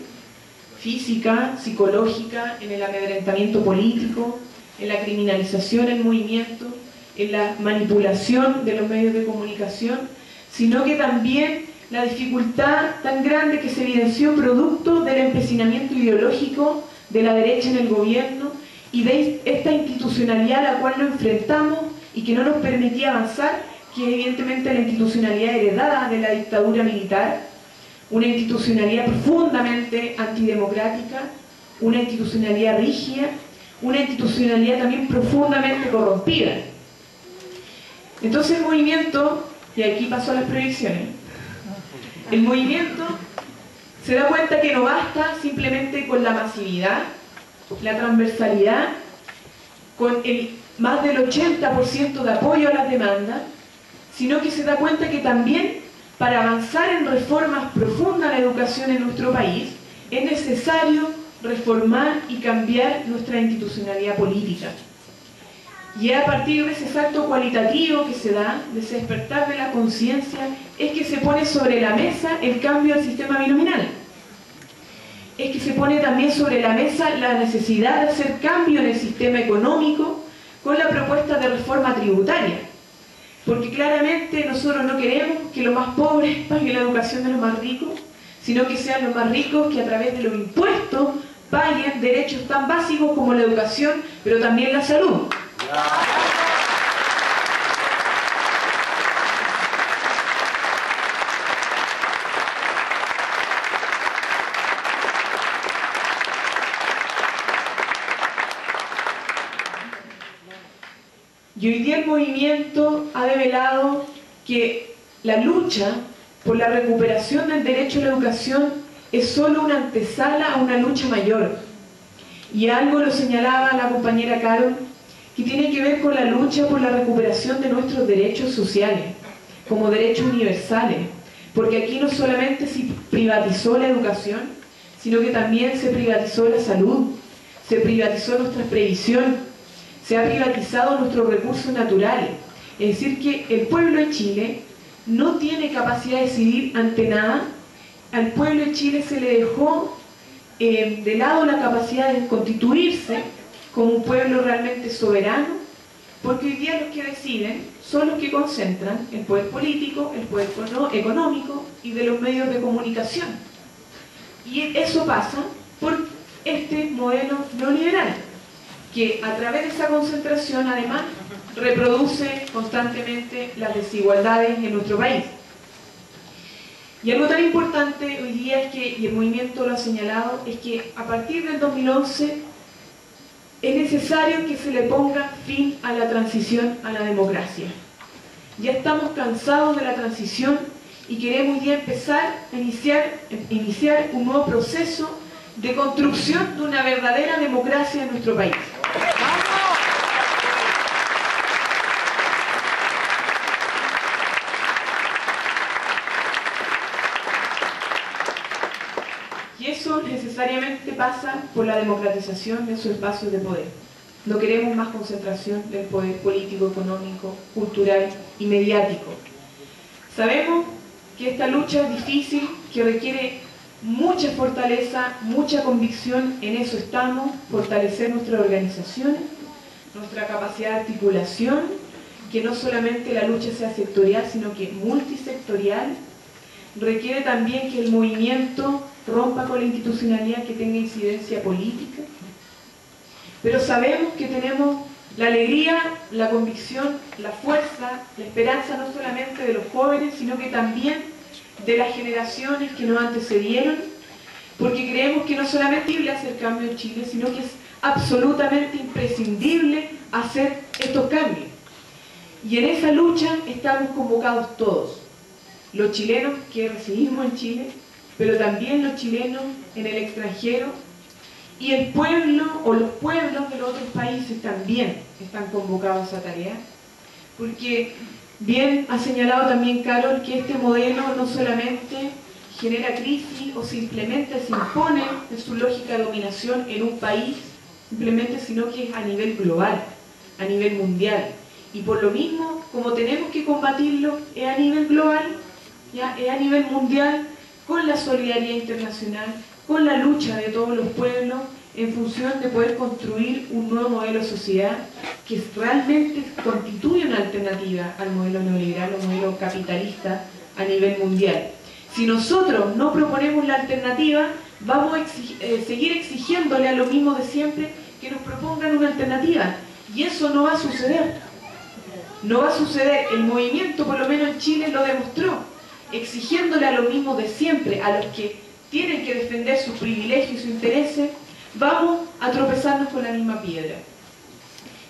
D: física, psicológica, en el amedrentamiento político, en la criminalización del movimiento, en la manipulación de los medios de comunicación, sino que también la dificultad tan grande que se evidenció producto del empecinamiento ideológico de la derecha en el gobierno y de esta institucionalidad a la cual nos enfrentamos y que no nos permitía avanzar, que es evidentemente la institucionalidad heredada de la dictadura militar, una institucionalidad profundamente antidemocrática, una institucionalidad rígida, una institucionalidad también profundamente corrompida. Entonces el movimiento, y aquí paso a las proyecciones, el movimiento se da cuenta que no basta simplemente con la masividad, la transversalidad, con el más del 80% de apoyo a las demandas, sino que se da cuenta que también para avanzar en reformas profundas a la educación en nuestro país es necesario reformar y cambiar nuestra institucionalidad política. Y a partir de ese salto cualitativo que se da, de ese despertar de la conciencia, es que se pone sobre la mesa el cambio al sistema binominal. Es que se pone también sobre la mesa la necesidad de hacer cambio en el sistema económico con la propuesta de reforma tributaria. Porque claramente nosotros no queremos que los más pobres paguen la educación de los más ricos, sino que sean los más ricos que a través de los impuestos paguen derechos tan básicos como la educación, pero también la salud. Y hoy día el movimiento ha develado que la lucha por la recuperación del derecho a la educación es solo una antesala a una lucha mayor. Y algo lo señalaba la compañera Carol, que tiene que ver con la lucha por la recuperación de nuestros derechos sociales, como derechos universales, porque aquí no solamente se privatizó la educación, sino que también se privatizó la salud, se privatizó nuestra previsión, se ha privatizado nuestros recursos naturales. Es decir, que el pueblo de Chile no tiene capacidad de decidir ante nada. Al pueblo de Chile se le dejó de lado la capacidad de constituirse como un pueblo realmente soberano, porque hoy día los que deciden son los que concentran el poder político, el poder económico y de los medios de comunicación. Y eso pasa por este modelo neoliberal, que a través de esa concentración además reproduce constantemente las desigualdades en nuestro país. Y algo tan importante hoy día es que, y el movimiento lo ha señalado, es que a partir del 2011 es necesario que se le ponga fin a la transición a la democracia. Ya estamos cansados de la transición y queremos hoy día empezar a iniciar un nuevo proceso de construcción de una verdadera democracia en nuestro país. Y eso necesariamente pasa por la democratización de esos espacios de poder. No queremos más concentración del poder político, económico, cultural y mediático. Sabemos que esta lucha es difícil, que requiere mucha fortaleza, mucha convicción. En eso estamos, fortalecer nuestras organizaciones, nuestra capacidad de articulación, que no solamente la lucha sea sectorial, sino que multisectorial. Requiere también que el movimiento rompa con la institucionalidad, que tenga incidencia política. Pero sabemos que tenemos la alegría, la convicción, la fuerza, la esperanza no solamente de los jóvenes, sino que también de las generaciones que nos antecedieron, porque creemos que no solamente es posible hacer cambios en Chile, sino que es absolutamente imprescindible hacer estos cambios. Y en esa lucha estamos convocados todos, los chilenos que residimos en Chile, pero también los chilenos en el extranjero, y el pueblo o los pueblos de los otros países también están convocados a esa tarea, porque bien ha señalado también Carol que este modelo no solamente genera crisis o simplemente se impone en su lógica de dominación en un país, simplemente, sino que es a nivel global, a nivel mundial. Y por lo mismo, como tenemos que combatirlo, es a nivel global, ¿ya? Es a nivel mundial, con la solidaridad internacional, con la lucha de todos los pueblos, en función de poder construir un nuevo modelo de sociedad que realmente constituye una alternativa al modelo neoliberal o modelo capitalista a nivel mundial. Si nosotros no proponemos la alternativa, vamos a seguir exigiéndole a lo mismo de siempre que nos propongan una alternativa. Y eso no va a suceder. No va a suceder. El movimiento, por lo menos en Chile, lo demostró. Exigiéndole a lo mismo de siempre, a los que tienen que defender sus privilegios y sus intereses, vamos a tropezarnos con la misma piedra.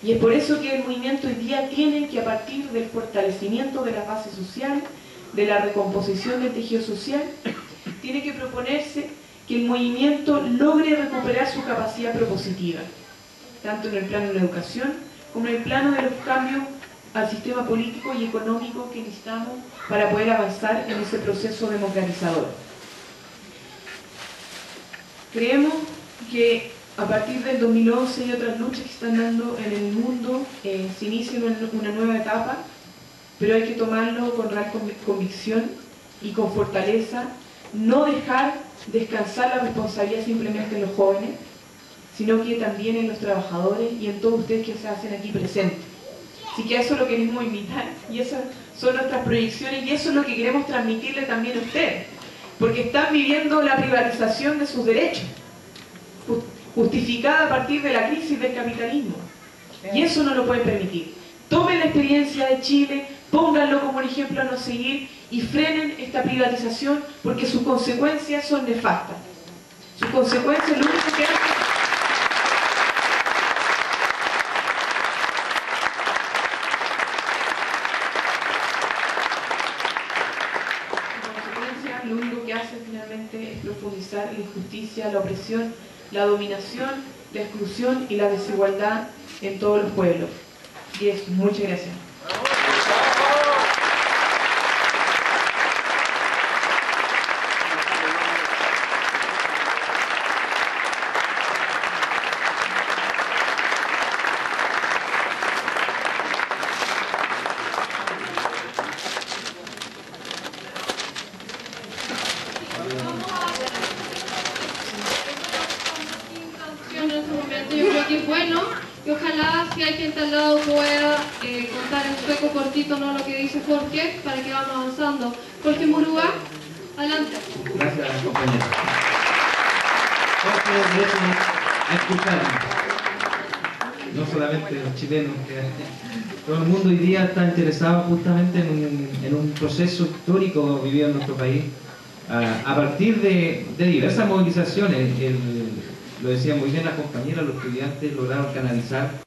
D: Y es por eso que el movimiento hoy día tiene que, a partir del fortalecimiento de las bases sociales, de la recomposición del tejido social, tiene que proponerse que el movimiento logre recuperar su capacidad propositiva, tanto en el plano de la educación como en el plano de los cambios al sistema político y económico que necesitamos para poder avanzar en ese proceso democratizador. Creemos que a partir del 2011 y otras luchas que están dando en el mundo, se inicia una nueva etapa, pero hay que tomarlo con real convicción y con fortaleza, no dejar descansar la responsabilidad simplemente en los jóvenes, sino que también en los trabajadores y en todos ustedes que se hacen aquí presentes. Así que a eso lo queremos invitar, y esas son nuestras proyecciones, y eso es lo que queremos transmitirle también a ustedes, porque están viviendo la privatización de sus derechos, justificada a partir de la crisis del capitalismo, y eso no lo pueden permitir. Tomen la experiencia de Chile, pónganlo como un ejemplo a no seguir y frenen esta privatización, porque sus consecuencias son nefastas. Sus consecuencias lo único que hacen... Lo único que hace finalmente es profundizar la injusticia, la opresión, la dominación, la exclusión y la desigualdad en todos los pueblos. Y eso, muchas gracias.
B: Yo creo que es bueno y ojalá si hay gente al lado pueda contar en sueco cortito, ¿no?, lo que dice Jorge, para que vamos avanzando. Jorge Murúa, adelante.
F: Gracias, compañero. Todos derecho a escucharnos, no solamente los chilenos, que todo el mundo hoy día está interesado justamente en un proceso histórico vivido en nuestro país, a partir de diversas movilizaciones. Lo decían muy bien las compañeras, los estudiantes lograron canalizar